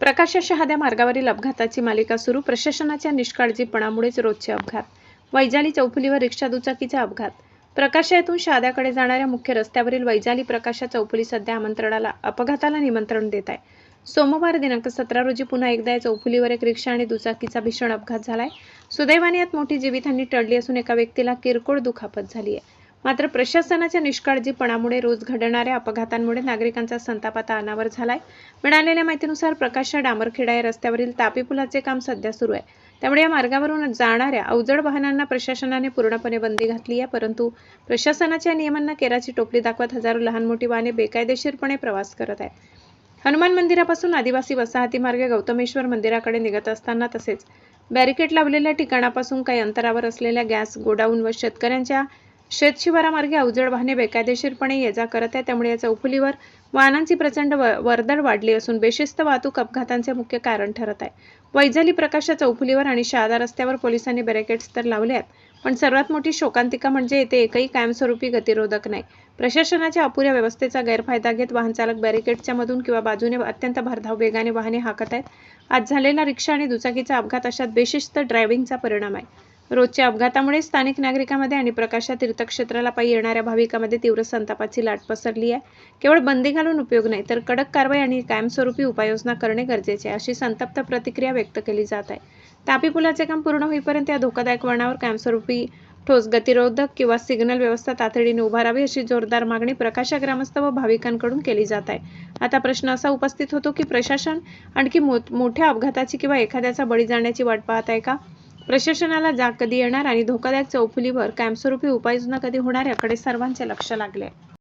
प्रकाश शहाद्या मार्गावरील अपघाताची मालिका सुरू. प्रशासनाच्या निष्काळजीपणामुळेच रोजचे अपघात. वैजाली चौफुलीवर रिक्षा दुचाकीचा अपघात. प्रकाशा येथून शहाद्याकडे जाणाऱ्या मुख्य रस्त्यावरील वैजाली प्रकाशा चौफुली सध्या अपघाताला निमंत्रण देत आहे. सोमवार दिनांक 17 रोजी पुन्हा एकदा या चौफुलीवर एक रिक्षा आणि दुचाकीचा भीषण अपघात झालाय. सुदैवाने यात मोठी जीवितहानी टळली असून एका व्यक्तीला किरकोळ दुखापत झाली आहे. मात्र प्रशासनाच्या निष्काळजीपणामुळे रोज घडणाऱ्या अपघातांमुळे नागरिकांचा संताप आता अनावर झालाय. मिळालेल्या माहितीनुसार प्रकाशा डांबरखेडा या रस्त्यावरील तापी पुलाचे काम सध्या सुरू आहे. त्यामुळे या मार्गावरून जाणाऱ्या अवजड वाहनांना प्रशासनाने पूर्णपणे बंदी घातली आहे. परंतु प्रशासनाच्या नियमांना केराची टोपली दाखवत हजारो लहान मोठी वाहने बेकायदेशीरपणे प्रवास करत आहेत. हनुमान मंदिरापासून आदिवासी वसाहती मार्गे गौतमेश्वर मंदिराकडे निघत असताना तसेच बॅरिकेड लावलेल्या ठिकाणापासून काही अंतरावर असलेल्या गॅस गोडाऊन व शेतकऱ्यांच्या शेतशिवारामार्गे अवजड वाहने बेकायदेशीरपणे ये जा करत आहे. त्यामुळे या चौफुलीवर वाहनांची प्रचंड वर्दळ वाढली असून बेशिस्त वाहतूक अपघातांचे मुख्य कारण ठरत आहे. वैजाली प्रकाशा चौफुलीवर आणि शहादा रस्त्यावर पोलिसांनी बॅरिकेड्स तर लावले आहेत, पण सर्वात मोठी शोकांतिका म्हणजे येथे एकही कायमस्वरूपी गतिरोधक नाही. प्रशासनाच्या अपुऱ्या व्यवस्थेचा गैरफायदा घेत वाहन चालक बॅरिकेडच्या मधून किंवा बाजूने अत्यंत भरधाव वेगाने वाहने हाकत आहेत. आज झालेला रिक्षा आणि दुचाकीचा अपघात अशात बेशिस्त ड्रायव्हिंगचा परिणाम आहे. रोजच्या अपघातामुळे स्थानिक नागरिकांमध्ये आणि प्रकाशा तीर्थक्षेत्राला पायी येणाऱ्या भाविकांमध्ये तीव्र संतापाची लाट पसरली आहे. केवळ बंदी घालून उपयोग नाही, तर कडक कारवाई आणि कायमस्वरूपी उपाययोजना करणे गरजेचे आहे, अशी संतप्त प्रतिक्रिया व्यक्त केली जात आहे. तापी पुलाचे काम पूर्ण होईपर्यंत या धोकादायक वळणावर कायमस्वरूपी ठोस गतिरोधक किंवा सिग्नल व्यवस्था तातडीने उभारावी, अशी जोरदार मागणी प्रकाशा ग्रामस्थ व भाविकांकडून केली जात आहे. आता प्रश्न असा उपस्थित होतो की प्रशासन आणखी मोठ्या अपघाताची किंवा एखाद्याचा बळी जाण्याची वाट पाहत आहे का? प्रशासनाला जाग कधी येणार आणि धोकादायक चौफुलीवर कायमस्वरूपी उपाययोजना कधी होणार याकडे सर्वांचे लक्ष लागले.